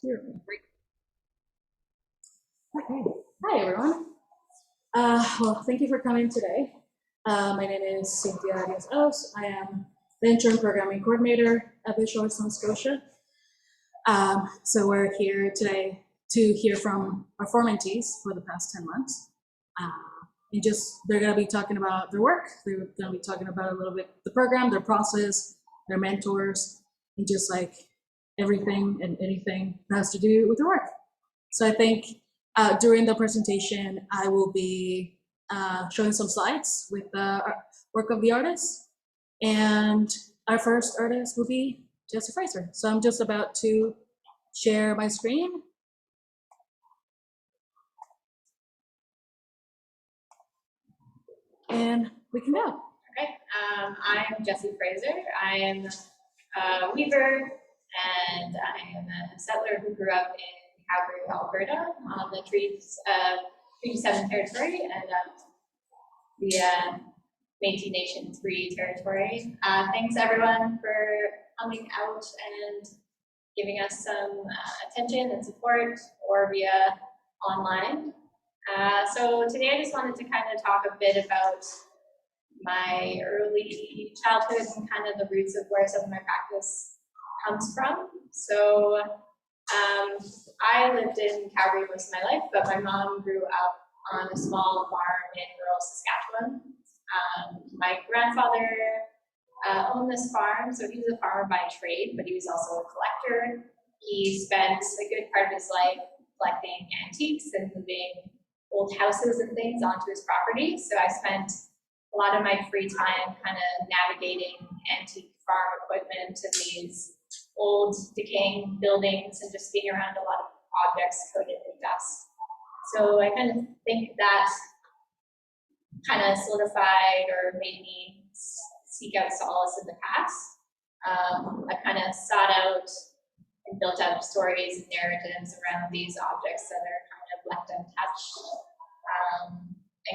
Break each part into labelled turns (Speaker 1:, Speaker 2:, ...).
Speaker 1: Great. Okay. Hi, everyone. Well, thank you for coming today. My name is Cynthia Arias-Os. I am the interim programming coordinator at the Chiasson, Scotia. So we're here today to hear from our four mentees for the past 10 months. They're going to be talking about their work. They're going to be talking about a little bit the program, their process, their mentors, and just like everything and anything that has to do with their work. So I think during the presentation, I will be showing some slides with the work of the artists. And our first artist will be Jessie Fraser. So I'm just about to share my screen. And we can go.
Speaker 2: Okay, I'm Jessie Fraser. I am a weaver and I am a settler who grew up in Calgary, Alberta, on the Treaty 7 territory and the Métis Nation 3 territory. Thanks everyone for coming out and giving us some attention and support or via online. So today I just wanted to kind of talk a bit about my early childhood and kind of the roots of where some of my practice comes from. So I lived in Calgary most of my life, but my mom grew up on a small farm in rural Saskatchewan. My grandfather owned this farm, so he was a farmer by trade, but he was also a collector. He spent a good part of his life collecting antiques and moving old houses and things onto his property. So I spent a lot of my free time kind of navigating antique farm equipment and these old decaying buildings and just being around a lot of objects coated in dust. So I kind of think that kind of solidified or made me seek out solace in the past. I kind of sought out and built up stories and narratives around these objects that are kind of left untouched.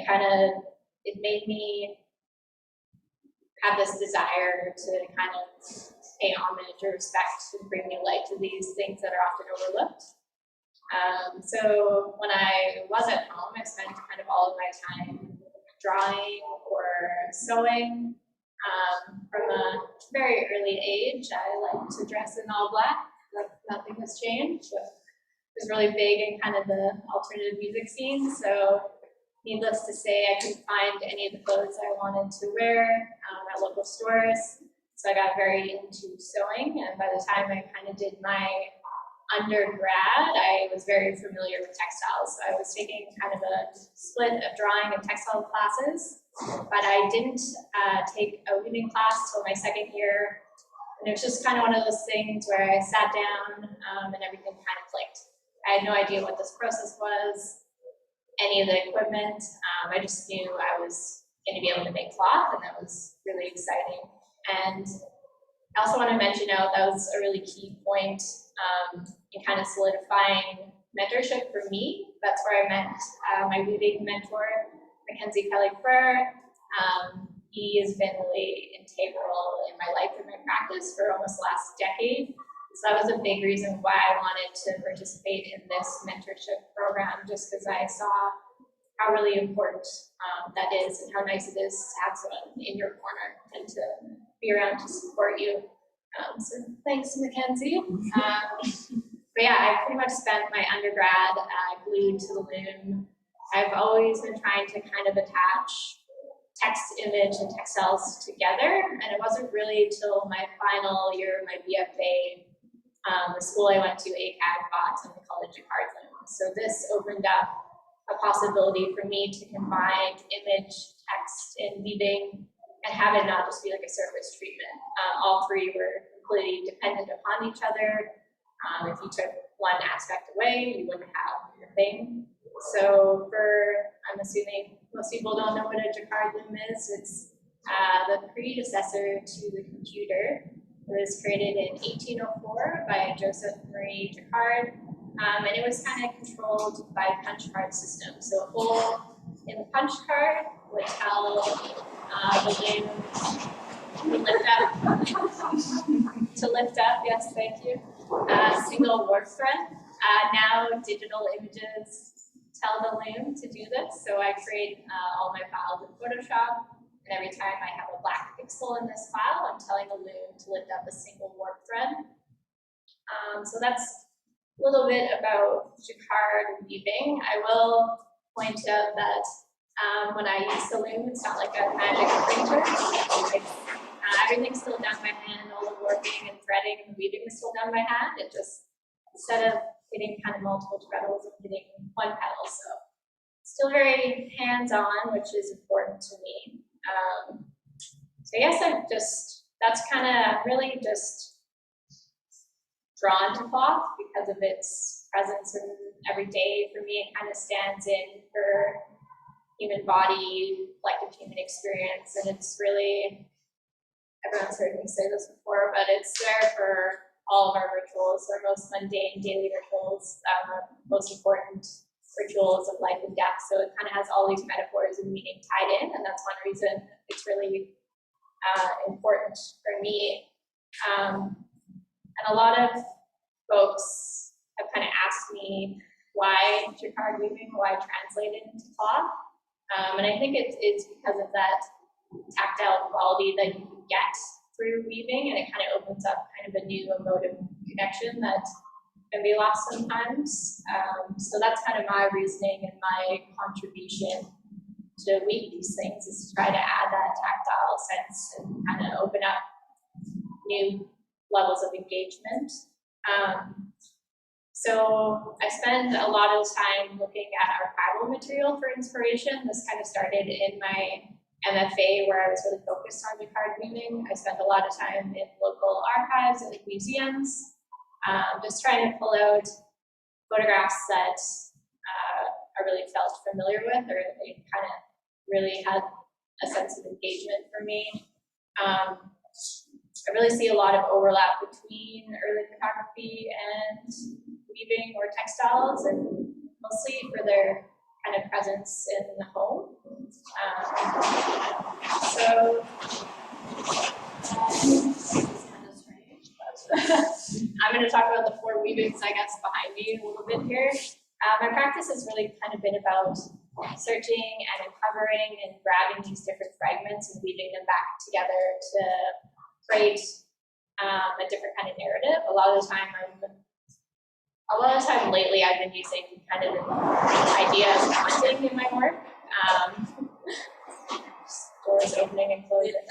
Speaker 2: And it made me have this desire to kind of pay homage or respect and bring new light to these things that are often overlooked. So when I was at home, I spent kind of all of my time drawing or sewing. From a very early age, I liked to dress in all black. Nothing has changed. But it was really big in kind of the alternative music scene. So needless to say, I couldn't find any of the clothes I wanted to wear at local stores. So I got very into sewing. And by the time I kind of did my undergrad, I was very familiar with textiles. So I was taking kind of a split of drawing and textile classes, but I didn't take a weaving class till my second year. And it was just kind of one of those things where I sat down and everything kind of clicked. I had no idea what this process was, any of the equipment. I just knew I was going to be able to make cloth, and that was really exciting. And I also want to mention out that was a really key point in kind of solidifying mentorship for me. That's where I met my weaving mentor, Mackenzie Kelly-Frere. He has been really integral in my life and my practice for almost the last decade. So that was a big reason why I wanted to participate in this mentorship program, just because I saw how really important that is and how nice it is to have someone in your corner and to be around to support you. So thanks, Mackenzie. But yeah, I pretty much spent my undergrad glued to the loom. I've always been trying to kind of attach text, image, and textiles together, and it wasn't really till my final year of my BFA, the school I went to, ACAD, bought something called a Jeighk Koyote. So this opened up a possibility for me to combine image, text, and weaving, and have it not just be like a surface treatment. All three were completely dependent upon each other. If you took one aspect away, you wouldn't have the thing. So I'm assuming most people don't know what a Jeighk loom is. It's the predecessor to the computer. It was created in 1804 by Joseph Marie Jeighk, and it was kind of controlled by punch card system. So a hole in the punch card would tell the loom to lift up. Yes, thank you. single warp thread. Now digital images tell the loom to do this, so I create all my files in Photoshop, and every time I have a black pixel in this file, I'm telling the loom to lift up a single warp thread. So that's a little bit about jacquard weaving. I will point out that when I use the loom, it's not like a magic printer. Everything's still done by hand, all the warping and threading and weaving is still done by hand. It just, instead of hitting kind of multiple treadles, I'm hitting one pedal. So still very hands-on, which is important to me. So I guess that's kind of really just drawn to cloth because of its presence in every day. For me, it kind of stands in for human body, collective human experience, and it's really, everyone's heard me say this before, but it's there for all of our rituals, our most mundane daily rituals, most important rituals of life and death. So it kind of has all these metaphors and meaning tied in, and that's one reason it's really important for me. And a lot of folks have kind of asked me why jacquard weaving, why translate it into cloth. And I think it's because of that tactile quality that you can get through weaving, and it kind of opens up kind of a new emotive connection that can be lost sometimes. So that's kind of my reasoning and my contribution to weave these things, is to try to add that tactile sense and kind of open up new levels of engagement. So I spend a lot of time looking at archival material for inspiration. This kind of started in my MFA, where I was really focused on jacquard weaving. I spent a lot of time in local archives and museums, just trying to pull out photographs that I really felt familiar with, or they kind of really had a sense of engagement for me. I really see a lot of overlap between early photography and weaving or textiles, and mostly for their kind of presence in the home. I'm going to talk about the four weavings, I guess, behind me a little bit here. My practice has really kind of been about searching and uncovering and grabbing these different fragments and weaving them back together to create a different kind of narrative. A lot of the time lately, I've been using kind of the idea of haunting in my work. Doors opening and closing.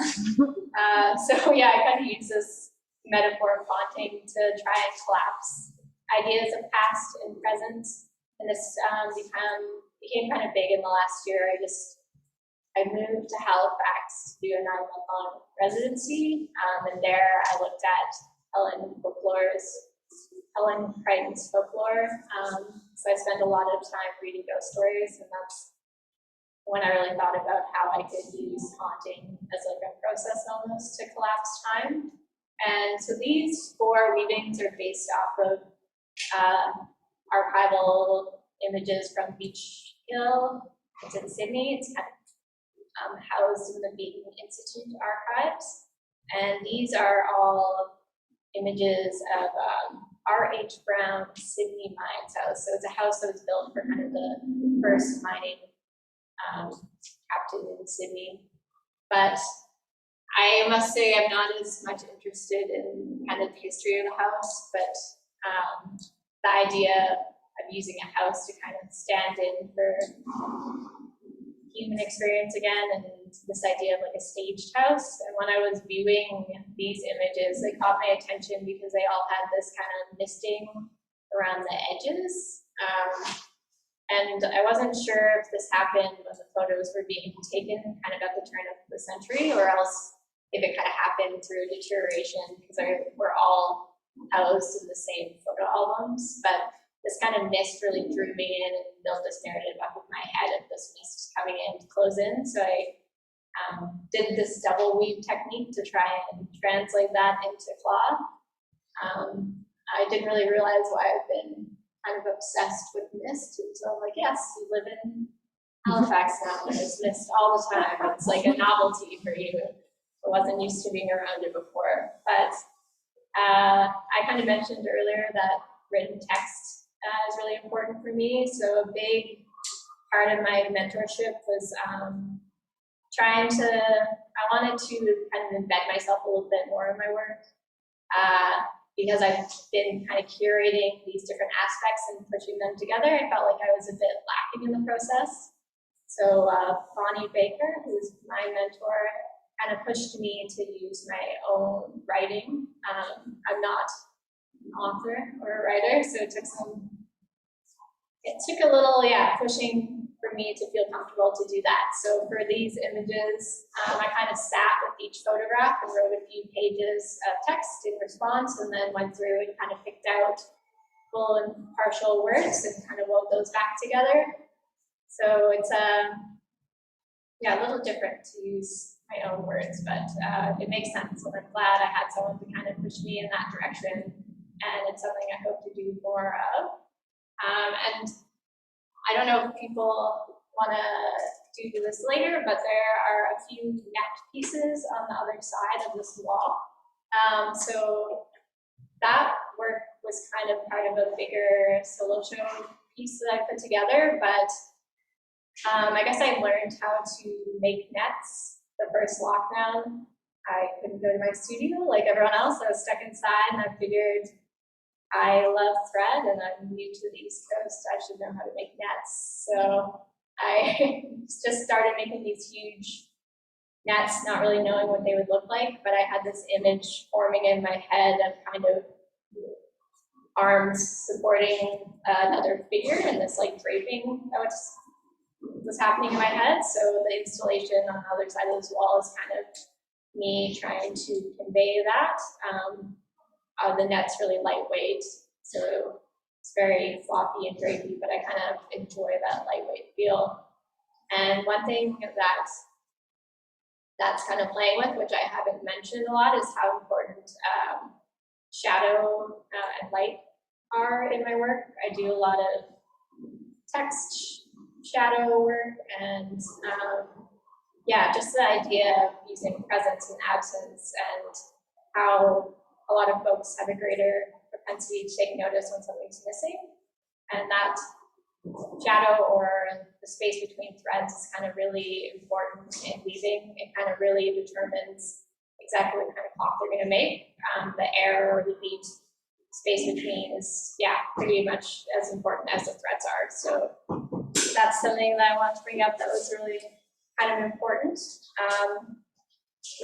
Speaker 2: So yeah, I kind of use this metaphor of haunting to try and collapse ideas of past and present. And this became kind of big in the last year. I moved to Halifax to do a 9-month-long residency, and there I looked at Helen Crichton's folklore. So I spent a lot of time reading ghost stories, and that's when I really thought about how I could use haunting as like a process almost to collapse time. And so these four weavings are based off of archival images from Beach Hill. It's in Sydney. It's kind of housed in the Beaton Institute archives. And these are all images of R.H. Brown Sydney Mines House. So it's a house that was built for kind of the first mining captain in Sydney. But I must say I'm not as much interested in kind of the history of the house, but the idea of using a house to kind of stand in for human experience again, and this idea of like a staged house. And when I was viewing these images, they caught my attention because they all had this kind of misting around the edges. And I wasn't sure if this happened when the photos were being taken kind of at the turn of the century, or else if it kind of happened through deterioration, because we're all housed in the same photo albums. But this kind of mist really drew me in and built this narrative up in my head of this mist coming in to close in. So I did this double weave technique to try and translate that into cloth. I didn't really realize why I've been kind of obsessed with mist. And so I'm like, yes, you live in Halifax now, there's mist all the time. It's like a novelty for you. I wasn't used to being around it before. But I kind of mentioned earlier that written text is really important for me. So a big part of my mentorship was I wanted to kind of embed myself a little bit more in my work because I've been kind of curating these different aspects and pushing them together. I felt like I was a bit lacking in the process. So Bonnie Baker, who's my mentor, kind of pushed me to use my own writing. I'm not an author or a writer, so it took a little, pushing for me to feel comfortable to do that. So for these images, I kind of sat with each photograph and wrote a few pages of text in response, and then went through and kind of picked out full and partial words and kind of wove those back together. So it's a little different to use my own words, but it makes sense, and I'm glad I had someone to kind of push me in that direction, and it's something I hope to do more of. And I don't know if people want to do this later, but there are a few net pieces on the other side of this wall. So that work was kind of part of a bigger solo show piece that I put together, but I guess I learned how to make nets the first lockdown. I couldn't go to my studio like everyone else. I was stuck inside, and I figured I love thread, and I'm new to the East Coast. I should know how to make nets. So I just started making these huge nets, not really knowing what they would look like, but I had this image forming in my head of kind of arms supporting another figure, and this like draping that was happening in my head. So the installation on the other side of this wall is kind of me trying to convey that. The net's really lightweight, so it's very floppy and drapey, but I kind of enjoy that lightweight feel. And one thing that's kind of playing with, which I haven't mentioned a lot, is how important shadow and light are in my work. I do a lot of text shadow work, and just the idea of using presence and absence, and how a lot of folks have a greater propensity to take notice when something's missing. And that shadow or the space between threads is kind of really important in weaving. It kind of really determines exactly what kind of cloth they're going to make. The air or the beat space between is, pretty much as important as the threads are. So that's something that I want to bring up that was really kind of important.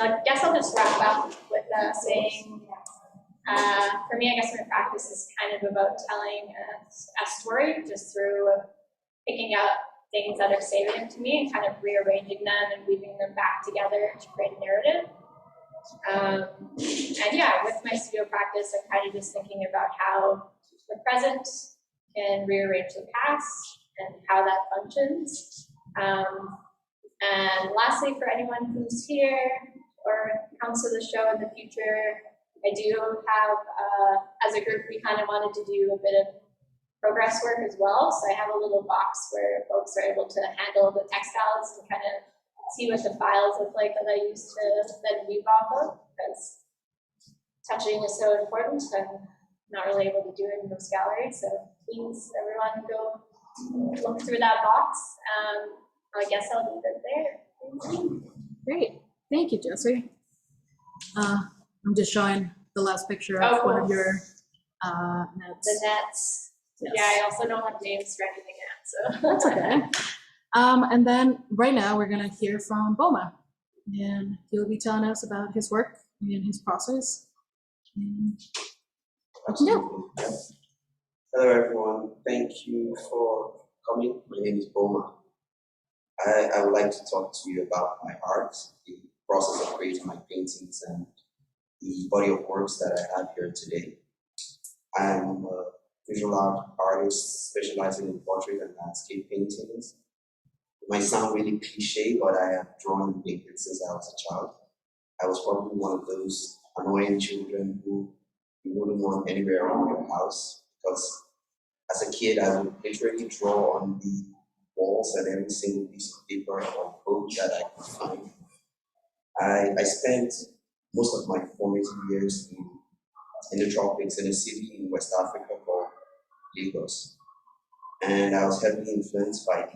Speaker 2: I guess I'll just wrap up with saying, for me, I guess my practice is kind of about telling a story just through picking up things that are salient to me and kind of rearranging them and weaving them back together to create a narrative. With my studio practice, I'm kind of just thinking about how the present can rearrange the past and how that functions. And lastly, for anyone who's here or comes to the show in the future, I do have, as a group, we kind of wanted to do a bit of progress work as well. So I have a little box where folks are able to handle the textiles and kind of see what the files look like that I used to then weave off of, because touching is so important. I'm not really able to do it in most galleries. So please, everyone, go look through that box. I guess I'll leave it there.
Speaker 1: Great. Thank you, Jessie. I'm just showing the last picture of one of your nets.
Speaker 2: The nets.
Speaker 1: Yes.
Speaker 2: Yeah, I also don't have names for anything yet, so.
Speaker 1: That's okay. And then right now we're going to hear from Boma, and he'll be telling us about his work and his process. And what you do.
Speaker 3: Hello everyone, thank you for coming. My name is Boma. I would like to talk to you about my art, the process of creating my paintings, and the body of works that I have here today. I'm a visual art artist specializing in portrait and landscape paintings. It might sound really cliche, but I have drawn and painted since I was a child. I was probably one of those annoying children who you wouldn't want anywhere around your house, because as a kid I would literally draw on the walls and every single piece of paper or book that I could find. I spent most of my formative years in in the tropics in a city in West Africa called Lagos. And I was heavily influenced by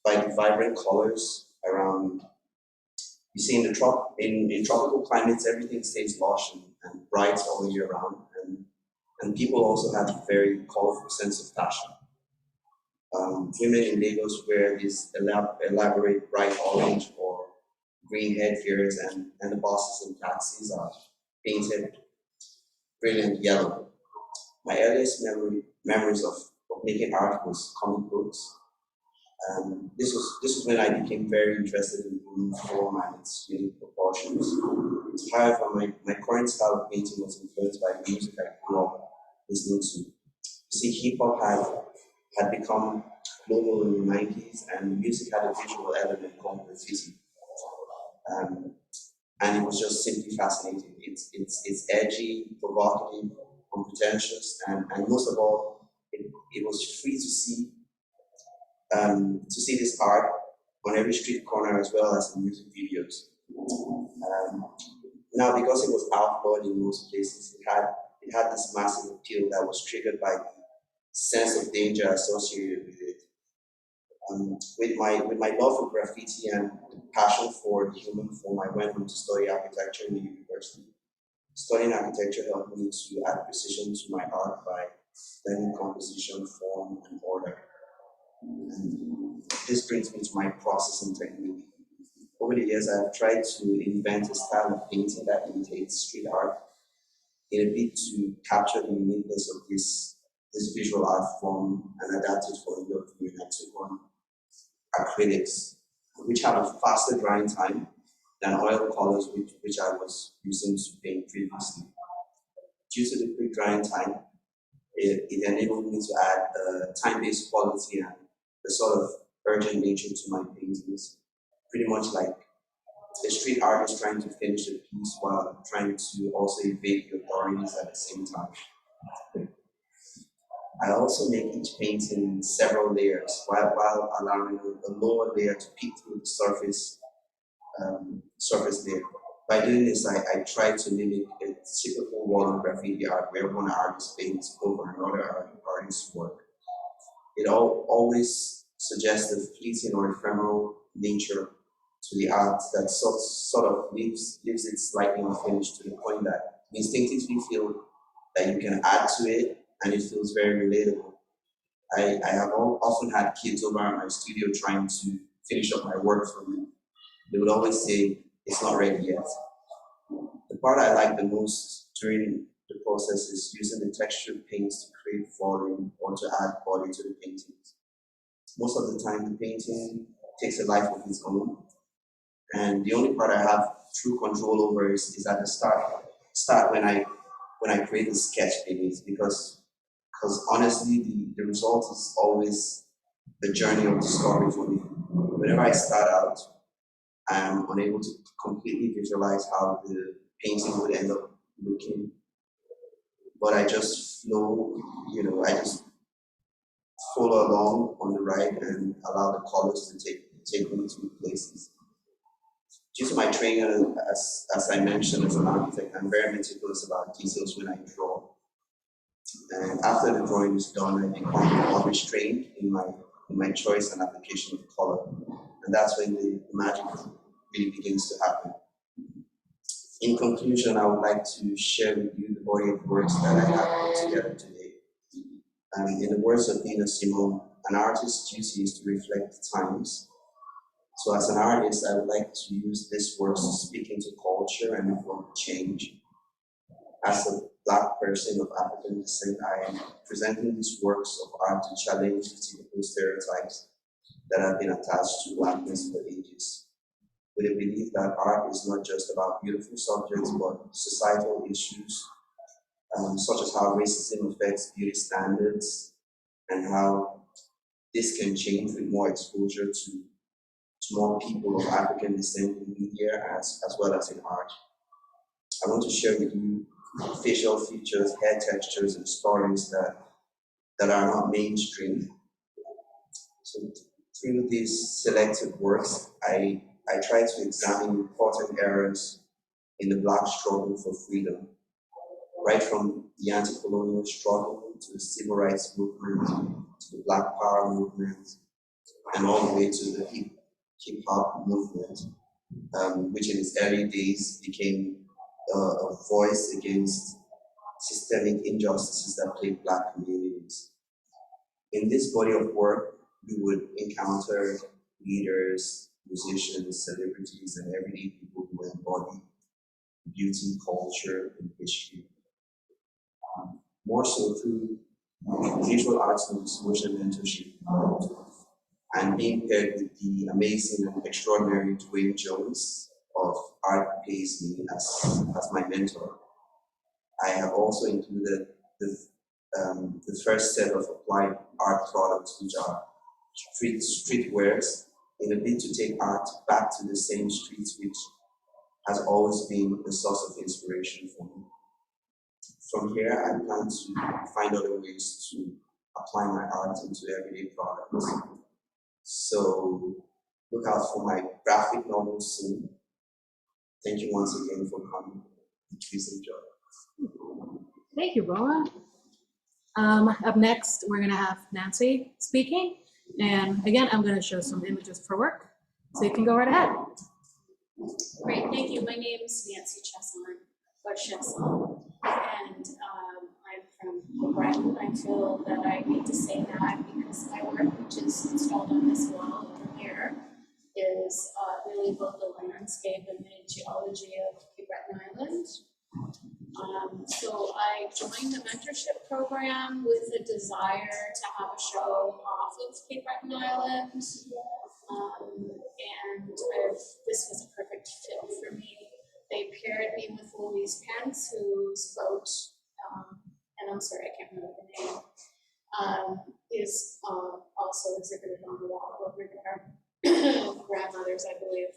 Speaker 3: the vibrant colors around. You see, in tropical climates, everything stays lush and bright all year round, and people also have a very colorful sense of fashion. Women in Lagos wear these elaborate bright orange or green headgears, and the buses and taxis are painted brilliant yellow. My earliest memories of making art was comic books. This was when I became very interested in human form and its unique proportions. However, my current style of painting was influenced by the music I grew up listening to. You see, hip hop had become global in the 90s, and the music had a visual element called graffiti. And it was just simply fascinating. It's edgy, provocative, unpretentious, and most of all, it was free to see this art on every street corner as well as in music videos. Now, because it was outlawed in most places, it had this massive appeal that was triggered by the sense of danger associated with it. With my love for graffiti and passion for the human form, I went on to study architecture in the university. Studying architecture helped me to add precision to my art by learning composition, form, and order. And this brings me to my process and technique. Over the years, I've tried to invent a style of painting that imitates street art in a bid to capture the uniqueness of this visual art form and adapt it for indoor viewing. I took on acrylics, which have a faster drying time than oil colors, which I was using to paint previously. Due to the quick drying time, it enabled me to add time-based quality and a sort of urgent nature to my paintings, pretty much like a street artist trying to finish a piece while trying to also evade the authorities at the same time. I also make each painting in several layers while allowing a lower layer to peek through the surface layer. By doing this, I try to mimic a typical wall of graffiti art where one artist paints over another artist's work. It always suggests a fleeting or ephemeral nature to the art that sort of leaves it slightly unfinished to the point that you instinctively feel that you can add to it and it feels very relatable. I have often had kids over at my studio trying to finish up my work for me. They would always say, "It's not ready yet." The part I like the most during the process is using the textured paints to create volume or to add body to the paintings. Most of the time, the painting takes a life of its own, and the only part I have true control over is at the start when I create the sketch beneath, because honestly, the result is always the journey of discovery for me. Whenever I start out, I am unable to completely visualize how the painting would end up looking, but I just flow, I just follow along on the ride and allow the colors to take me to places. Due to my training, as I mentioned, as an architect, I'm very meticulous about details when I draw. And after the drawing is done, I become unrestrained in my choice and application of color. And that's when the magic really begins to happen. In conclusion, I would like to share with you the body of works that I have put together today. In the words of Nina Simone, an artist's duty is to reflect the times. So as an artist, I would like to use this work to speak into culture and inform change. As a Black person of African descent, I am presenting these works of art to challenge the typical stereotypes that have been attached to Blackness for ages, with a belief that art is not just about beautiful subjects, but societal issues, such as how racism affects beauty standards and how this can change with more exposure to more people of African descent in media as well as in art. I want to share with you facial features, hair textures, and stories that are not mainstream. So through these selected works, I try to examine important errors in the Black struggle for freedom, right from the anti-colonial struggle to the civil rights movement, to the Black Power movement, and all the way to the hip-hop movement, which in its early days became a voice against systemic injustices that plague Black communities. In this body of work, we would encounter leaders, musicians, celebrities, and everyday people who embody beauty, culture, and history. More so through visual arts motion mentorship, and being paired with the amazing and extraordinary Duane Jones of Art Pays Me as my mentor. I have also included the first set of applied art products, which are streetwears, in a bid to take art back to the same streets, which has always been a source of inspiration for me. From here, I plan to find other ways to apply my art into everyday products. So look out for my graphic novel soon. Thank you once again for coming. Please enjoy.
Speaker 1: Thank you, Boma. Up next, we're gonna have Nancy speaking. And again, I'm gonna show some images for work. So you can go right ahead.
Speaker 4: Great, thank you. My name is Nancy Chiasson, or Chiasson, and I'm from Brighton. I feel that I need to say that because my work, which is installed on this wall over here, is really about the landscape and the geology of Cape Breton Island. So I joined the mentorship program with a desire to have a show off of Cape Breton Island. This was a perfect fit for me. They paired me with Louise Pentz, whose boat, and I'm sorry, I can't remember the name, is also exhibited on the wall over there. Grandmothers, I believe.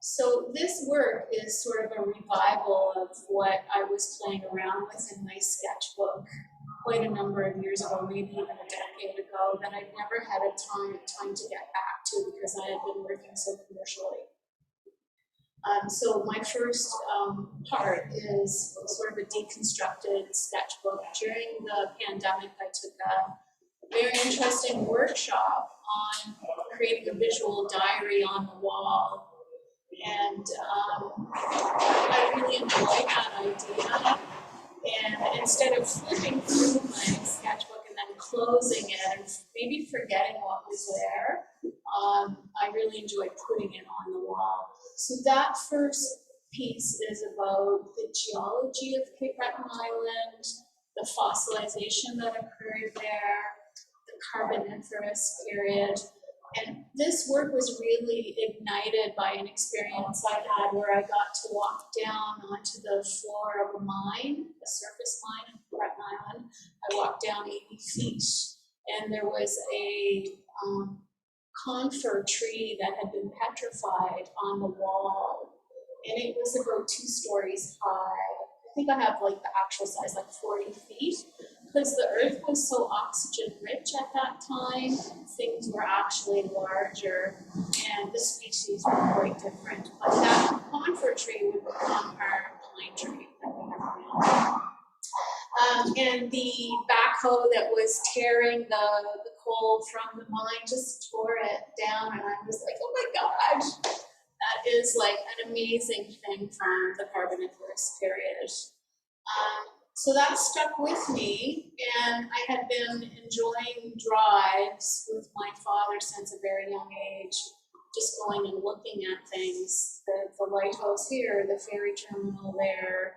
Speaker 4: So this work is sort of a revival of what I was playing around with in my sketchbook quite a number of years ago, maybe even a decade ago, that I'd never had a time to get back to because I had been working so commercially. So my first part is sort of a deconstructed sketchbook. During the pandemic, I took a very interesting workshop on creating a visual diary on the wall. And I really enjoyed that idea. And instead of flipping through my sketchbook and then closing it and maybe forgetting what was there, I really enjoyed putting it on the wall. So that first piece is about the geology of Cape Breton Island, the fossilization that occurred there, the Carboniferous period. And this work was really ignited by an experience I had where I got to walk down onto the floor of a mine, a surface mine in Breton Island. I walked down 80 feet, and there was a conifer tree that had been petrified on the wall, and it was about 2 stories high. I think I have like the actual size, like 40 feet. Because the earth was so oxygen rich at that time, things were actually larger and the species were quite different. But that conifer tree would become our pine tree that we have now. And the backhoe that was tearing the coal from the mine just tore it down, and I was like, oh my gosh, that is like an amazing thing from the Carboniferous period. So that stuck with me, and I had been enjoying drives with my father since a very young age, just going and looking at things. The lighthouse here, the ferry terminal there,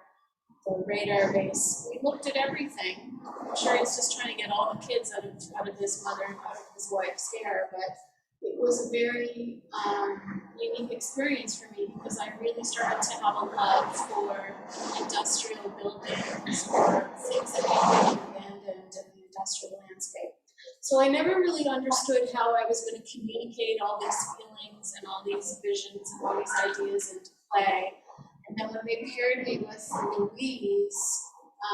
Speaker 4: the radar base. We looked at everything. I'm sure he's just trying to get all the kids out of his mother and out of his wife's hair, but it was a very unique experience for me because I really started to have a love for industrial buildings, for things that had been abandoned in the industrial landscape. So I never really understood how I was going to communicate all these feelings and all these visions and all these ideas into play. And then when they paired me with Louise,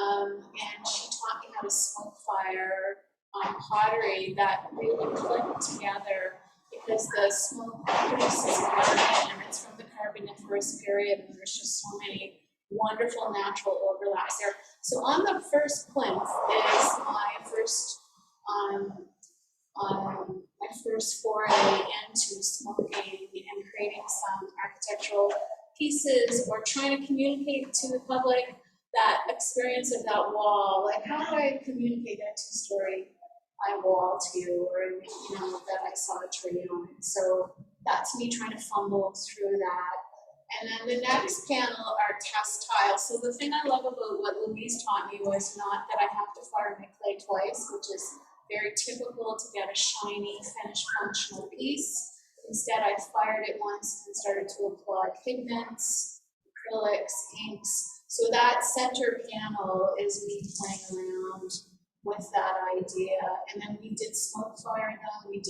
Speaker 4: and she taught me how to smoke fire pottery, that really clicked together. Because the smoke produces carbon, and it's from the Carboniferous period, and there's just so many wonderful natural overlaps there. So on the first plinth is my first foray into smoking and creating some architectural pieces or trying to communicate to the public that experience of that wall. Like, how do I communicate that two-story wall to you, or that I saw a tree on it? So that's me trying to fumble through that. And then the next panel are test tiles. So the thing I love about what Louise taught me was not that I have to fire my clay twice, which is very typical to get a shiny, finished, functional piece. Instead, I fired it once and started to apply pigments, acrylics, inks. So that center panel is me playing around with that idea. And then we did smoke fire them. We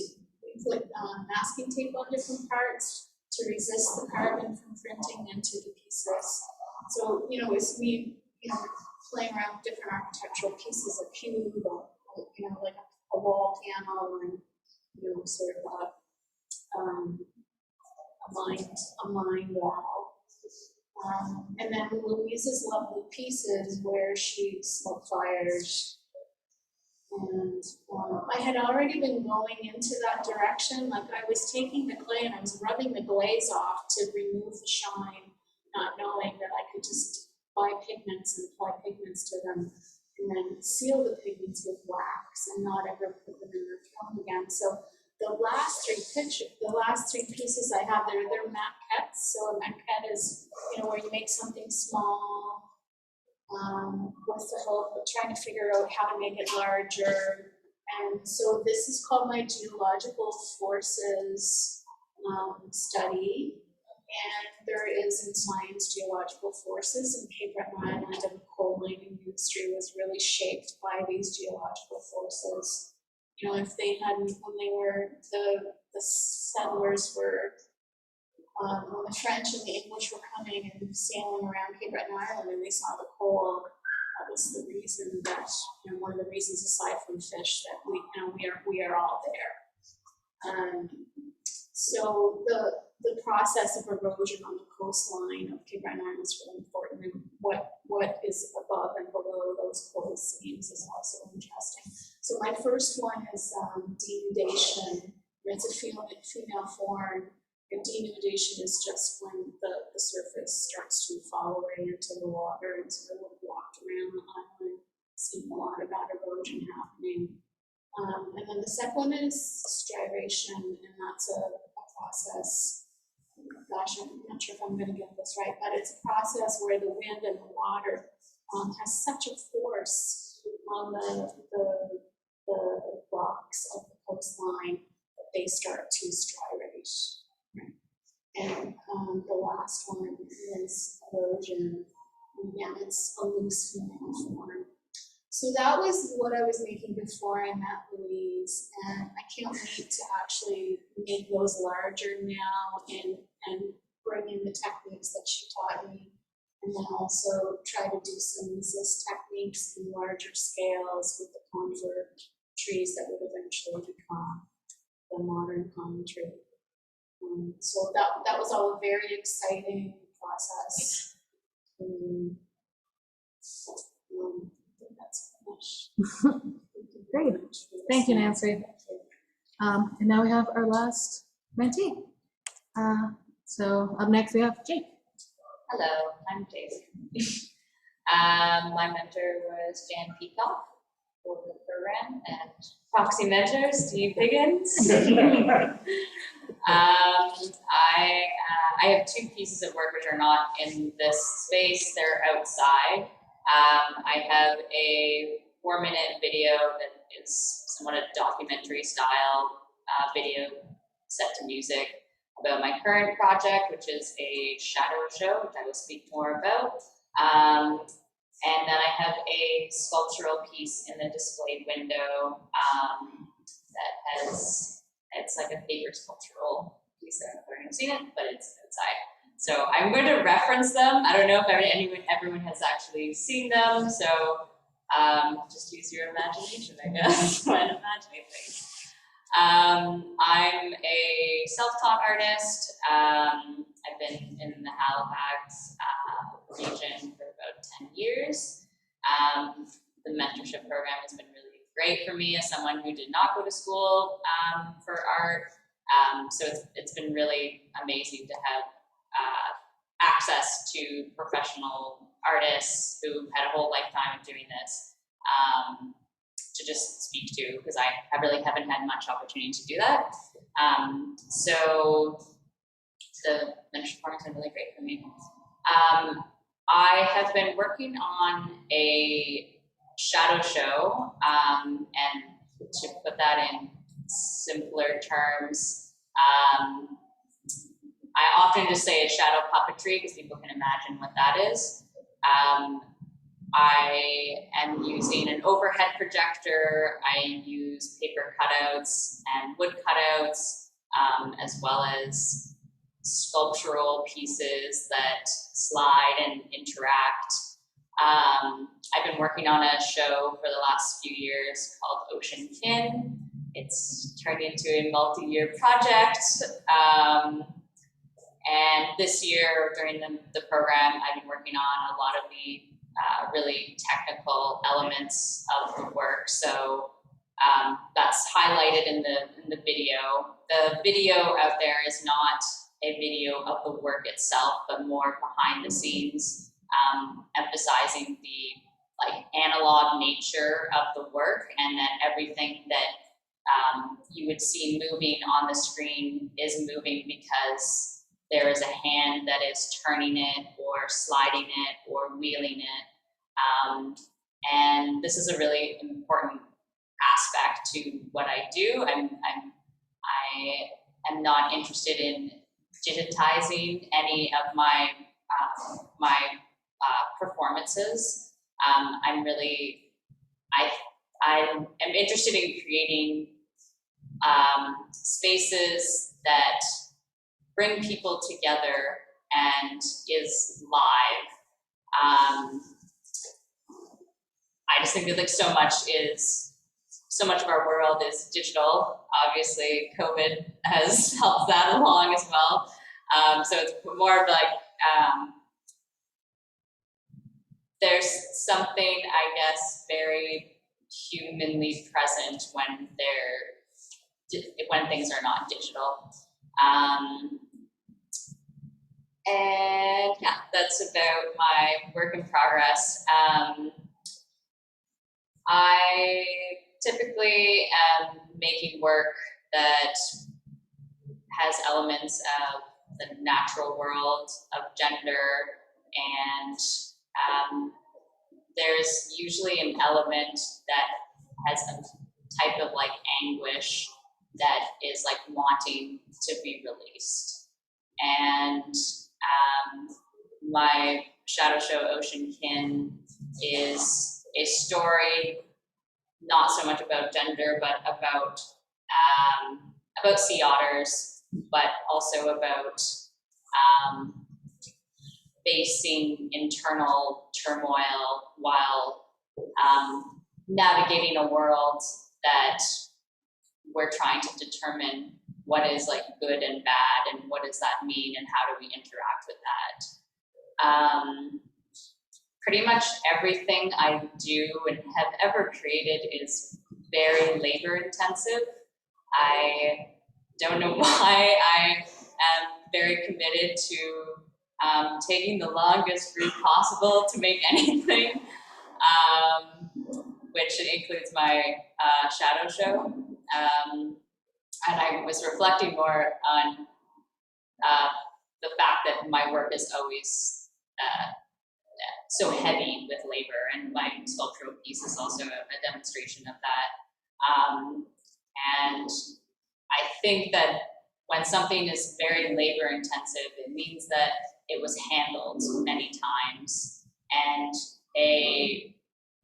Speaker 4: put masking tape on different parts to resist the carbon from printing into the pieces. So, it's me, playing around with different architectural pieces, a cube, like a wall panel, and, sort of a mind wall. And then Louise's lovely pieces where she smoke fires. And I had already been going into that direction. Like, I was taking the clay and I was rubbing the glaze off to remove the shine, not knowing that I could just buy pigments and apply pigments to them and then seal the pigments with wax and not ever put them in the film again. So the last three pieces I have, they're maquettes. So a maquette is, where you make something small, with the hope of trying to figure out how to make it larger. And so this is called my geological forces study. And there is in science geological forces, and Cape Breton Island and the coal mining industry was really shaped by these geological forces. If they hadn't, when they were, the settlers were, when the French and the English were coming and sailing around Cape Breton Island and they saw the coal, that was the reason that, one of the reasons aside from fish that we are all there. So the process of erosion on the coastline of Cape Breton Island is really important, and what is above and below those coal seams is also interesting. So my first one is denudation. It's a female form. And denudation is just when the surface starts to fall away into the water, and so when we walked around the island, seeing a lot of that erosion happening. And then the second one is stridation, and that's a process. Gosh, I'm not sure if I'm going to get this right, but it's a process where the wind and the water has such a force on the rocks of the coastline that they start to stridate. And the last one is erosion. Again, it's a loose female form. So that was what I was making before I met Louise, and I can't wait to actually make those larger now and bring in the techniques that she taught me, and then also try to do some resist techniques in larger scales with the contour trees that would eventually become the modern pine tree. So that was all a very exciting process. I think that's finished.
Speaker 1: Great. Thank you, Nancy. And now we have our last mentee. So up next we have Jeighk.
Speaker 5: Hello, I'm Jeighk. My mentor was Jan Peacock for the program, and proxy mentor Steve Higgins. I have two pieces of work which are not in this space, they're outside. I have a 4-minute video that is somewhat a documentary style video set to music about my current project, which is a shadow show, which I will speak more about. And then I have a sculptural piece in the display window that it's like a paper sculptural piece. I don't know if everyone's seen it, but it's outside. So I'm going to reference them. I don't know if everyone has actually seen them, so just use your imagination, I guess, when imagining things. I'm a self-taught artist. I've been in the Halifax region for about 10 years. The mentorship program has been really great for me as someone who did not go to school for art. So it's been really amazing to have access to professional artists who had a whole lifetime of doing this to just speak to, because I really haven't had much opportunity to do that. So the mentorship program has been really great for me. I have been working on a shadow show, and to put that in simpler terms, I often just say it's shadow puppetry because people can imagine what that is. I am using an overhead projector. I use paper cutouts and wood cutouts, as well as sculptural pieces that slide and interact. I've been working on a show for the last few years called Ocean Kin. It's turned into a multi-year project. And this year, during the program, I've been working on a lot of the really technical elements of the work. So that's highlighted in the video. The video out there is not a video of the work itself, but more behind the scenes, emphasizing the analog nature of the work, and that everything that you would see moving on the screen is moving because there is a hand that is turning it or sliding it or wheeling it. And this is a really important aspect to what I do. I am not interested in digitizing any of my performances. I am interested in creating spaces that bring people together and is live. I just think that so much of our world is digital. Obviously, COVID has helped that along as well. So it's more of there's something, I guess, very humanly present when things are not digital. And yeah, that's about my work in progress. I typically am making work that has elements of the natural world, of gender, and there's usually an element that has a type of anguish that is wanting to be released. And my shadow show Ocean Kin is a story not so much about gender, but about sea otters, but also about facing internal turmoil while navigating a world that we're trying to determine what is good and bad, and what does that mean, and how do we interact with that. Pretty much everything I do and have ever created is very labor intensive. I don't know why I am very committed to taking the longest route possible to make anything, which includes my shadow show. And I was reflecting more on the fact that my work is always so heavy with labor, and my sculptural piece is also a demonstration of that. And I think that when something is very labor intensive, it means that it was handled many times, and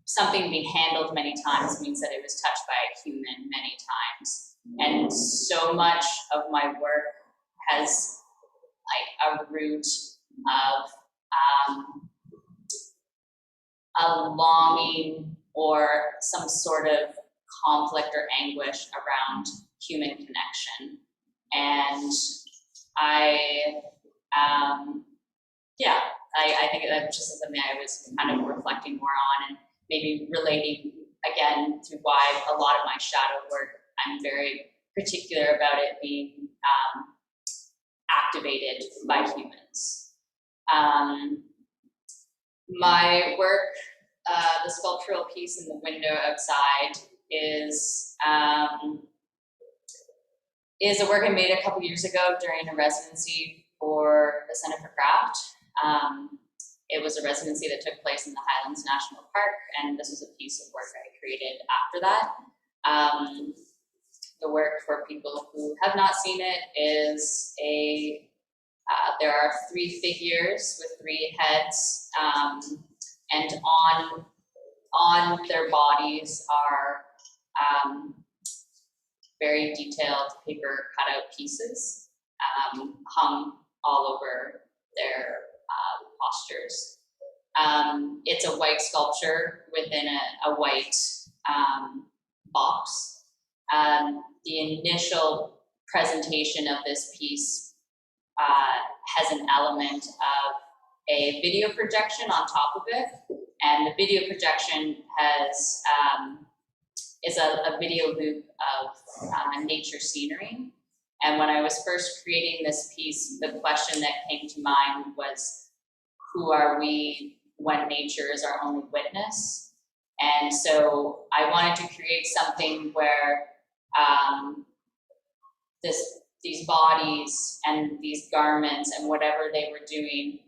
Speaker 5: something being handled many times means that it was touched by a human many times. And so much of my work has a root of a longing or some sort of conflict or anguish around human connection. And I think that just something I was kind of reflecting more on, and maybe relating again to why a lot of my shadow work, I'm very particular about it being activated by humans. My work, the sculptural piece in the window outside, is a work I made a couple years ago during a residency for the Center for Craft. It was a residency that took place in the Highlands National Park, and this was a piece of work I created after that. The work, for people who have not seen it, is there are 3 figures with 3 heads, and on their bodies are very detailed paper cutout pieces hung all over their postures. It's a white sculpture within a white box. The initial presentation of this piece has an element of a video projection on top of it, and the video projection has is a video loop of nature scenery. And when I was first creating this piece, the question that came to mind was, who are we when nature is our only witness? And so I wanted to create something where these bodies and these garments and whatever they were doing,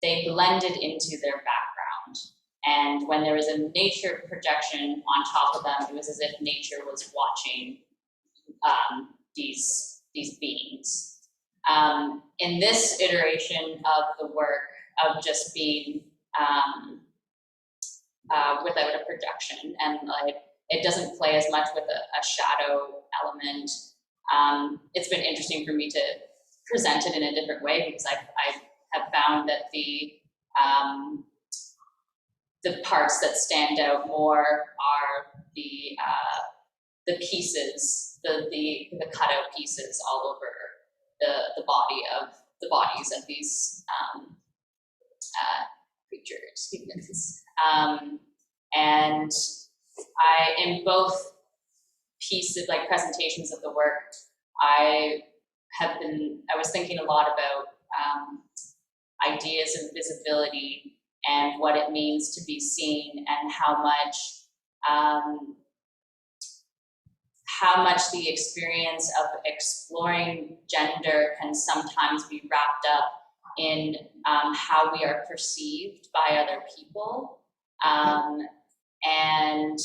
Speaker 5: they blended into their background. And when there was a nature projection on top of them, it was as if nature was watching these beings. In this iteration of the work of just being without a projection, and it doesn't play as much with a shadow element, it's been interesting for me to present it in a different way, because I have found that the parts that stand out more are the pieces, the cutout pieces all over the bodies of these creatures, humans. And in both pieces, like presentations of the work, I was thinking a lot about ideas of visibility and what it means to be seen, and how much the experience of exploring gender can sometimes be wrapped up in how we are perceived by other people. And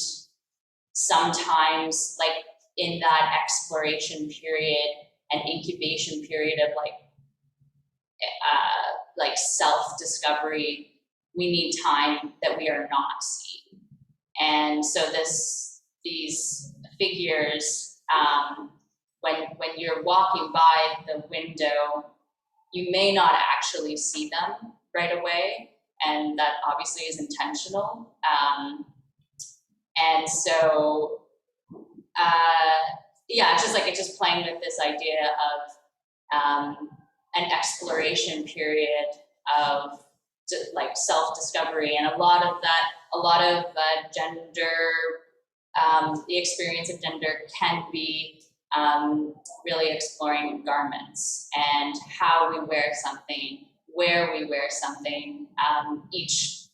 Speaker 5: sometimes, like, in that exploration period and incubation period of self-discovery, we need time that we are not seen. And so these figures, when you're walking by the window, you may not actually see them right away, and that obviously is intentional. And so, it's just playing with this idea of an exploration period of self-discovery, and a lot of gender, the experience of gender can be really exploring garments and how we wear something, where we wear something. Each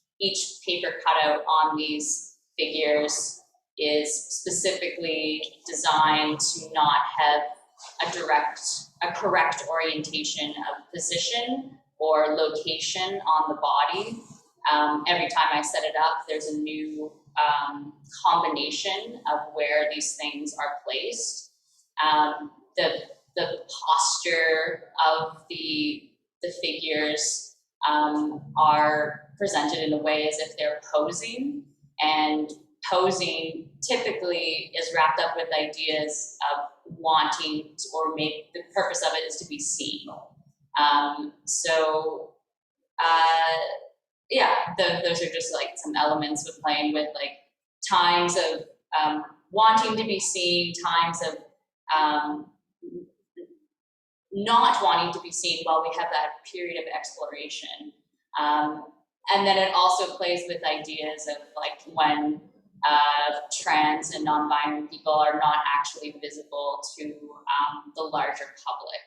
Speaker 5: paper cutout on these figures is specifically designed to not have a correct orientation of position or location on the body. Every time I set it up, there's a new combination of where these things are placed. The posture of the figures are presented in a way as if they're posing, and posing typically is wrapped up with ideas of wanting to, or maybe the purpose of it is to be seen. Those are just some elements with playing with times of wanting to be seen, times of not wanting to be seen while we have that period of exploration. And then it also plays with ideas of like when trans and non-binary people are not actually visible to the larger public.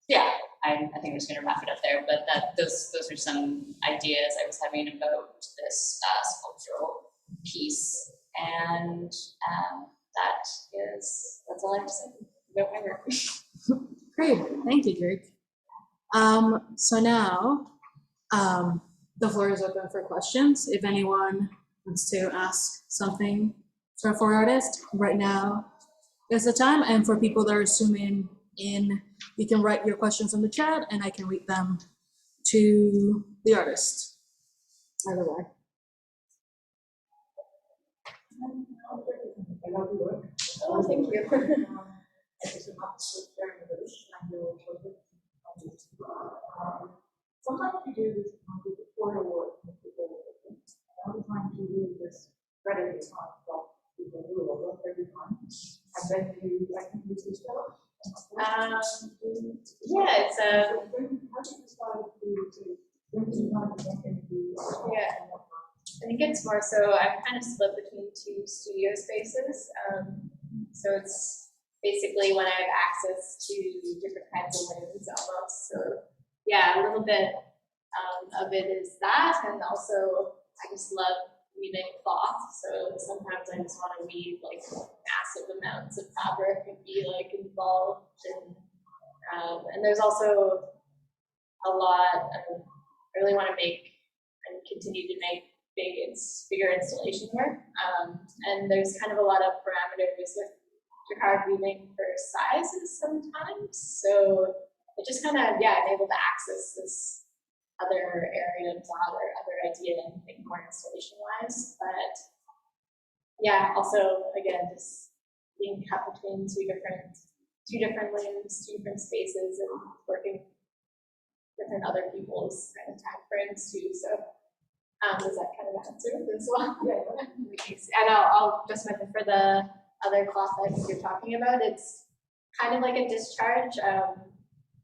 Speaker 5: Yeah, I think I'm just going to wrap it up there, but those are some ideas I was having about this sculptural piece, and that's all I have to say about my work.
Speaker 1: Great, thank you, Jeighk. So now, the floor is open for questions. If anyone wants to ask something for our artist, right now is the time. And for people that are zooming in, you can write your questions in the chat and I can read them to the artist. Either way.
Speaker 4: Oh, thank you.
Speaker 6: Sometimes you do this tutorial work with people, other times you do this credit time stuff with the rule every time, and then you can use this stuff.
Speaker 4: Yeah, it's
Speaker 6: How do you decide when to kind of get into
Speaker 4: yeah. I think it's more so I'm kind of split between two studio spaces. So it's basically when I have access to different kinds of lens almost. So yeah, a little bit of it is that, and also I just love weaving cloth. So sometimes I just want to weave like massive amounts of fabric and be like involved and there's also a lot I really want to make and continue to make bigger installation work. And there's kind of a lot of parameters with jacquard weaving for sizes sometimes. So it just kind of, I'm able to access this other area of thought or other idea and think more installation wise. But yeah, also again, just being cut between two different limbs, two different spaces, and working different other people's kind of time frames too. So does that kind of answer as well? Yeah. And I'll just mention for the other cloth that you're talking about, it's kind of like a discharge.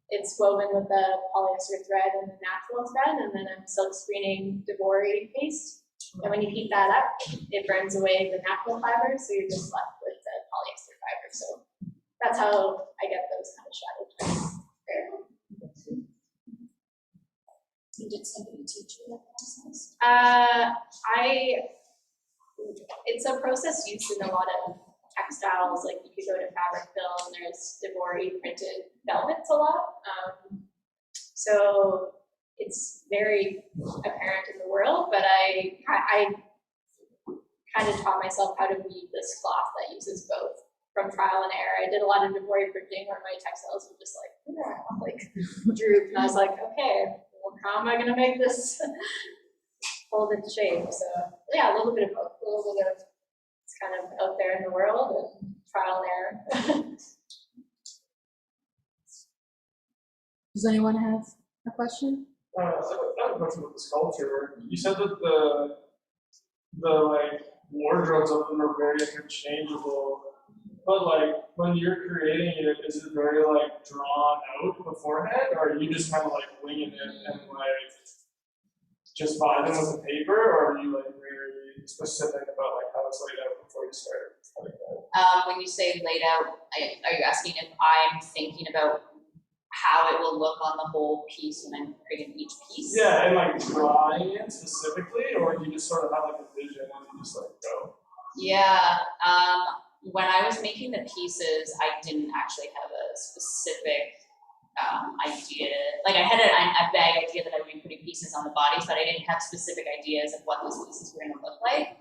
Speaker 4: It's woven with the polyester thread and the natural thread, and then I'm silk screening Devori paste. And when you heat that up, it burns away the natural fiber, so you're just left with the polyester fiber. So that's how I get those kind of shadow types there.
Speaker 6: Did somebody teach you that process?
Speaker 4: It's a process used in a lot of textiles, like you could go to Fabric Film, there's Devori printed velvets a lot. So it's very apparent in the world, but I kind of taught myself how to weave this cloth that uses both from trial and error. I did a lot of Devori printing where my textiles would just droop, and I was like, okay, well, how am I gonna make this hold its shape? So yeah, a little bit of both, a little bit of it's kind of out there in the world and trial and error.
Speaker 1: Does anyone have a question?
Speaker 7: I have a question about the sculpture. You said that the like wardrobes of them are very interchangeable, but like when you're creating it, is it very like drawn out beforehand, or are you just kind of like winging it and like just buy them with the paper, or are you like very specific about like how it's laid out before you start cutting it?
Speaker 5: When you say laid out, are you asking if I'm thinking about how it will look on the whole piece when I'm creating each piece?
Speaker 7: Yeah, and like drawing it specifically, or do you just sort of have like a vision and you just like go?
Speaker 5: Yeah, when I was making the pieces, I didn't actually have a specific idea. Like I had a vague idea that I would be putting pieces on the bodies, but I didn't have specific ideas of what those pieces were going to look like.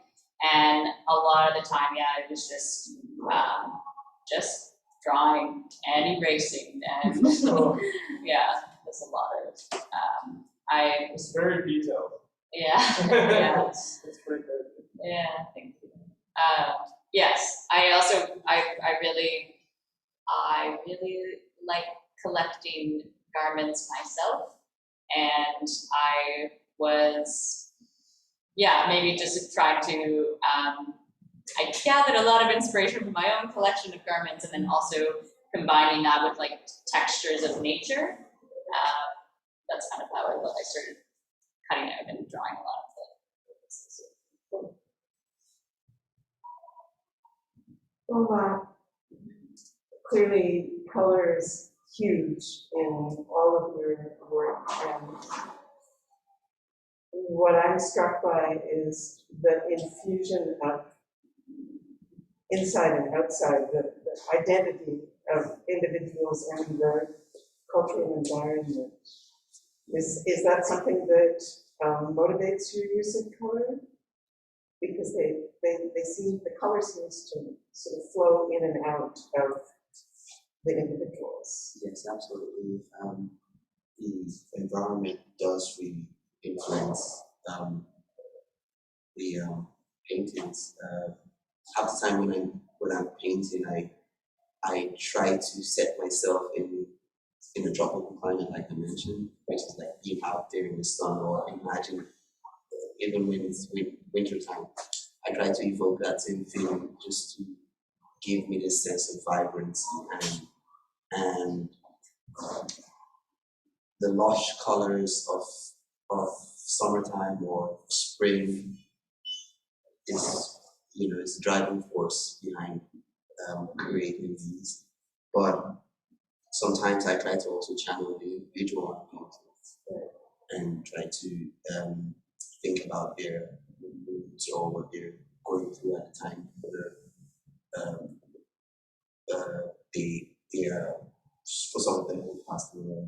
Speaker 5: And a lot of the time, yeah, it was just drawing and erasing, and yeah, there's a lot of
Speaker 7: It's very detailed.
Speaker 5: Yeah, yeah,
Speaker 7: it's pretty good.
Speaker 5: yeah. Thank you. Yes, I really like collecting garments myself, and I was yeah, maybe just trying to, I gathered a lot of inspiration from my own collection of garments, and then also combining that with like textures of nature. That's kind of how I started cutting out and drawing a lot of it.
Speaker 6: Well, clearly color is huge in all of your work, and what I'm struck by is the infusion of inside and outside, the identity of individuals and their cultural environment. Is that something that motivates your use of color? Because the color seems to sort of flow in and out of the individuals.
Speaker 3: Yes, absolutely. The environment does really influence the paintings. Half the time when I'm painting, I try to set myself in a tropical climate, like I mentioned, which is like being out there in the sun, or imagine even when it's winter time. I try to evoke that same feeling just to give me this sense of vibrancy and the lush colors of summertime or spring is, is the driving force behind creating these. But sometimes I try to also channel the individual and try to think about their moods or what they're going through at the time, whether for some of them who passed away,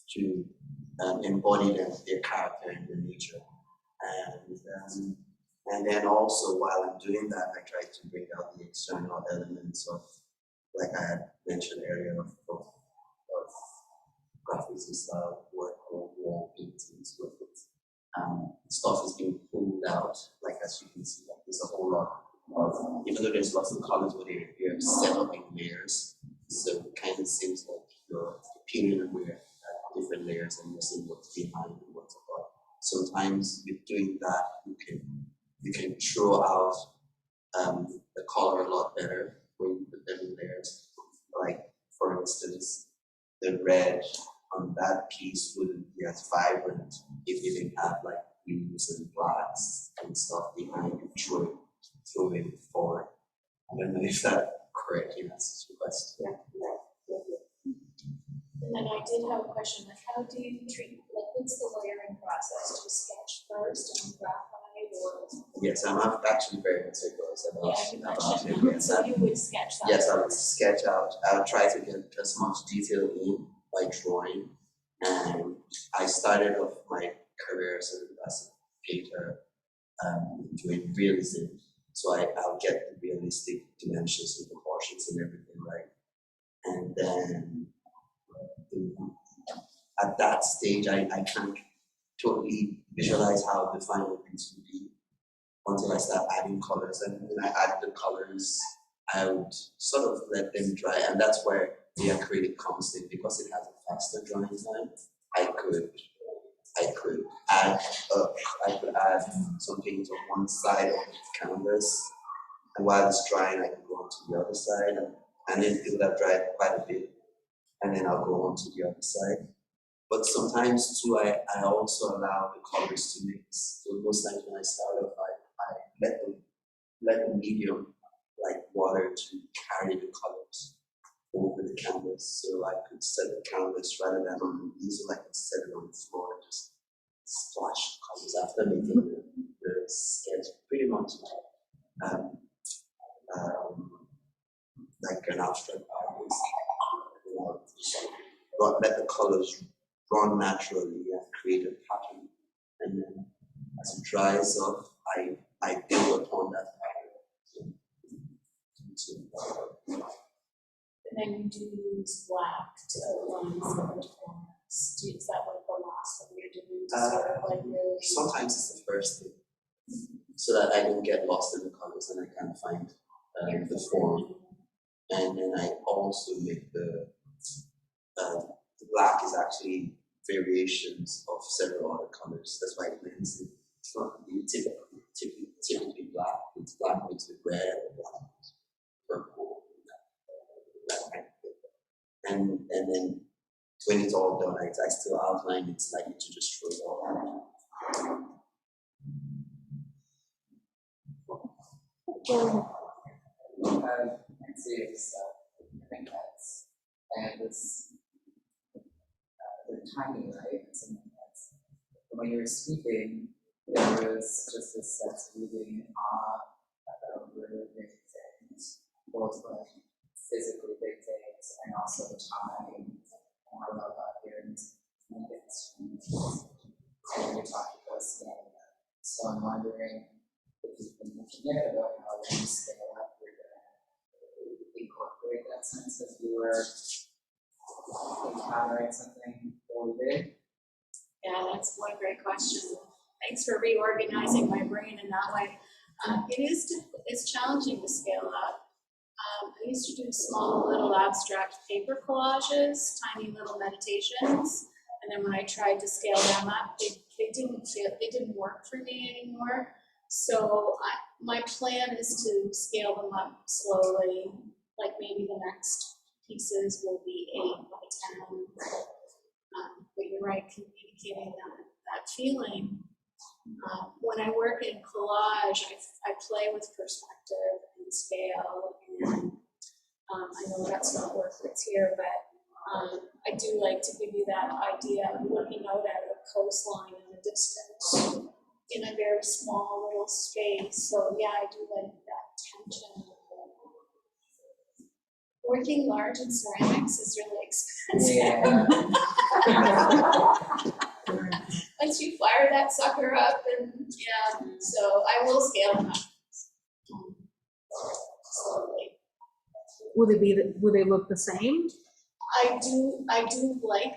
Speaker 3: to embody their character and their nature. And then also while I'm doing that, I try to bring out the external elements of, like I had mentioned earlier, of graphics and style work or wall paintings with it. Stuff is being pulled out, like as you can see, like there's a whole lot of, even though there's lots of colors, but they're set up in layers. So it kind of seems like you're peeling away at different layers and you're seeing what's behind and what's above. Sometimes with doing that, you can throw out the color a lot better when you put them in layers. Like for instance, the red on that piece wouldn't be as vibrant if you didn't have like blues and blacks and stuff behind you throwing forward. I don't know if that's correctly answers your question.
Speaker 4: And then I did have a question, like how do you treat, like what's the layering process? Do you sketch first and graphite, or?
Speaker 3: Yes, I'm actually very meticulous about it. Yes,
Speaker 4: So you would sketch that?
Speaker 3: Yes, I would sketch out. I would try to get as much detail in by drawing. And I started off my career as a painter doing realism. So I'll get the realistic dimensions and proportions and everything right. And then at that stage, I can't totally visualize how the final piece would be until I start adding colors. And when I add the colors, I would sort of let them dry. And that's where the acrylic comes in, because it has a faster drying time. I could add some paint on one side of the canvas, and while it's drying, I can go on to the other side, and then it would have dried quite a bit, and then I'll go on to the other side. But sometimes too, I also allow the colors to mix. So most times when I start off, I let the medium, like water, to carry the colors over the canvas. So I could set the canvas rather than on the easel, I could set it on the floor and just splash colors after making the sketch pretty much like an abstract artist. Let the colors run naturally and create a pattern. And then as it dries up, I build upon that pattern.
Speaker 4: And then you do use black to outline some of the forms. Is that like the last thing you're doing to sort of like really?
Speaker 3: Sometimes it's the first thing, so that I don't get lost in the colors and I can find the form. And then I also make the black is actually variations of several other colors. That's why it blends in. It's not really typically black. It's black mixed with red or black, purple, that kind of thing. And then when it's all done, I still outline it slightly to just show it all.
Speaker 8: It's pets, and it's they're tiny, right? And something that's when you were speaking, there was just this sense of being in awe about really big things, both like physically big things and also the time. And I love that here and it's and you're talking about scaling up. So I'm wondering if you've been looking at about how when you scale up, you're gonna incorporate that sense if you were encountering something really big.
Speaker 4: Yeah, that's one great question. Thanks for reorganizing my brain in that way. It's challenging to scale up. I used to do small little abstract paper collages, tiny little meditations, and then when I tried to scale them up, they didn't work for me anymore. So my plan is to scale them up slowly, like maybe the next pieces will be 8 by 10. But you're right, communicating that feeling. When I work in collage, I play with perspective and scale, and I know that's not work that's here, but I do like to give you that idea of looking out at a coastline in the distance in a very small little space. So yeah, I do like that tension. Working large in ceramics is really expensive.
Speaker 8: Yeah.
Speaker 4: Once you fire that sucker up, and yeah, so I will scale them up slowly.
Speaker 1: Will they look the same?
Speaker 4: I do like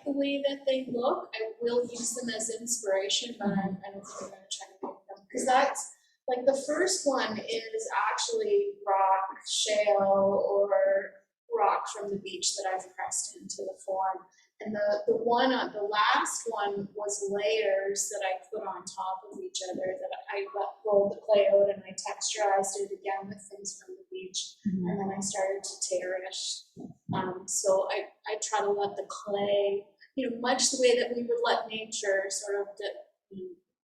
Speaker 4: the way that they look. I will use them as inspiration, but I don't think I'm going to try to make them, because that's like the first one is actually rock, shale, or rock from the beach that I've pressed into the form. And the last one was layers that I put on top of each other, that I rolled the clay out and I texturized it again with things from the beach. Mm-hmm. And then I started to tear it. So I try to let the clay, much the way that we would let nature sort of,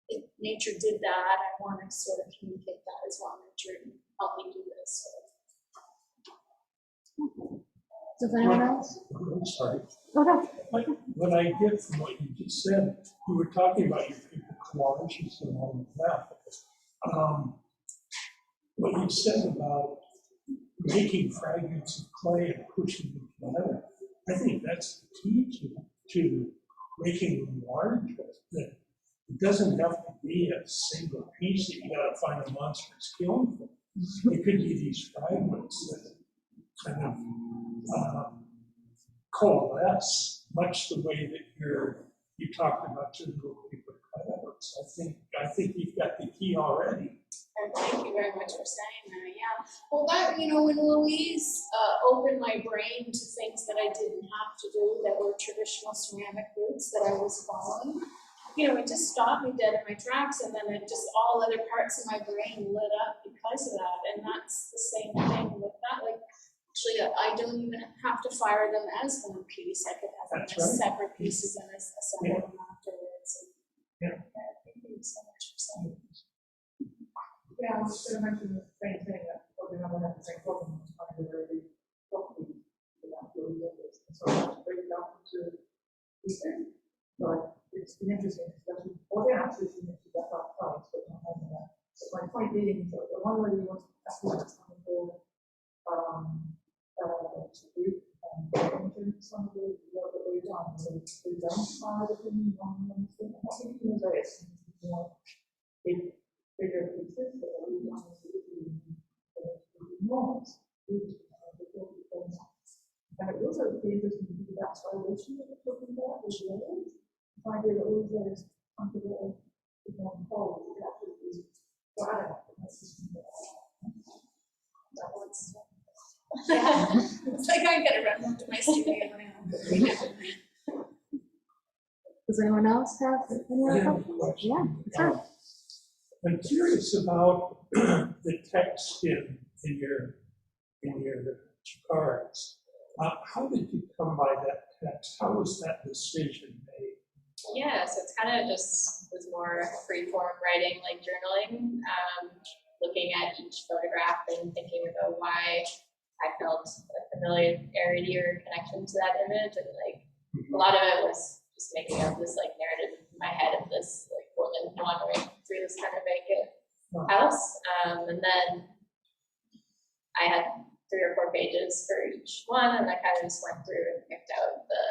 Speaker 4: if nature did that, I want to sort of communicate that as well. Nature helped me do this. So.
Speaker 1: Does anyone else?
Speaker 9: I'm sorry.
Speaker 1: Okay.
Speaker 9: What I get from what you just said, you were talking about your paper collages and all of that. What you said about making fragments of clay and pushing them together, I think that's the key to making them large. That it doesn't have to be a single piece that you got to find a monstrous kiln for. It could be these fragments that kind of coalesce, much the way that you talked about your little paper cutouts. I think you've got the key already.
Speaker 4: And thank you very much for saying that. Yeah. Well, that when Louise opened my brain to things that I didn't have to do, that were traditional ceramic roots that I was following, it just stopped me dead in my tracks, and then all other parts of my brain lit up because of that. And that's the same thing with that. Like, actually, I don't even have to fire them as one piece. I could have them as separate pieces and assemble them afterwards. And, thank you so much for saying that.
Speaker 10: Yeah, I was going to mention the same thing, that probably not have the same problem as trying to really properly without doing this. So I have to break it down into pieces. But it's been interesting, especially, actually it's been interesting about price, but not only that. So my point being, so the one where you want to actually something for to do some of the work that we've done, so we don't fire the opinion on one thing. I think you know it's more bigger pieces that are really honestly enormous. And it also be interesting to do that stylisation that we're talking about with layers. The idea that all of those comfortable with one pole would actually be flat enough.
Speaker 4: That one's yeah. It's like I gotta run up to my studio now.
Speaker 1: Does anyone else have any other questions? Yeah, sure.
Speaker 9: I'm curious about the text in your cards. How did you come by that text? How was that decision made?
Speaker 2: Yeah, so it's kind of just was more free form writing, like journaling, looking at each photograph and thinking about why I felt a familiarity or connection to that image, and like a lot of it was just making up this like narrative in my head of this like woman wandering through this kind of vacant house, and then I had 3 or 4 pages for each one, and I kind of just went through and picked out the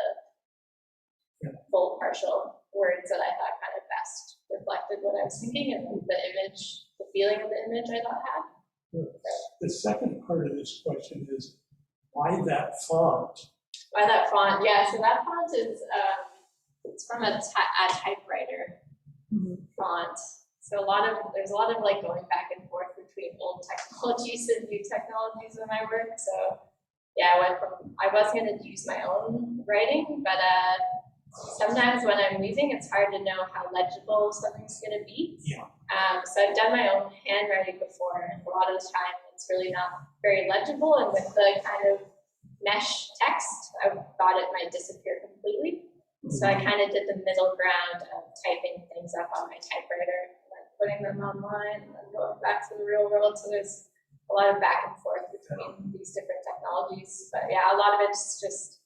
Speaker 2: full partial words that I thought kind of best reflected what I was thinking, and the image, the feeling of the image I thought had.
Speaker 9: The second part of this question is, why that font?
Speaker 2: Why that font? Yeah, so that font is it's from a typewriter font. So there's a lot of like going back and forth between old technologies and new technologies in my work. So yeah, I was going to use my own writing, but sometimes when I'm leaving, it's hard to know how legible something's going to be.
Speaker 9: Yeah.
Speaker 2: So I've done my own handwriting before, and a lot of the time it's really not very legible. And with the kind of mesh text, I thought it might disappear completely. So I kind of did the middle ground of typing things up on my typewriter and then putting them online and then going back to the real world. So there's a lot of back and forth between these different technologies. But yeah, a lot of it's just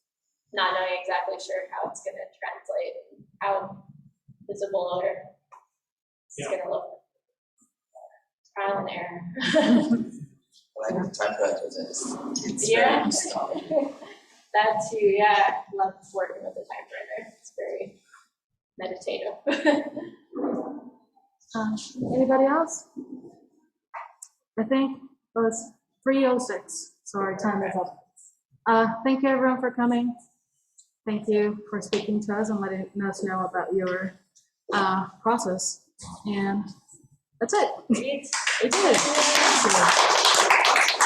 Speaker 2: not knowing exactly sure how it's going to translate and how visible or it's going to look. Trial and error.
Speaker 3: Like the typewriters, it's
Speaker 2: Yeah.
Speaker 3: very nostalgic.
Speaker 2: That too, yeah. I love working with the typewriter. It's very meditative.
Speaker 1: Anybody else? I think it was 3:06, so our time is up. Thank you everyone for coming. Thank you for speaking to us and letting us know about your process. And that's it.
Speaker 2: Great.
Speaker 1: We did. Thank you.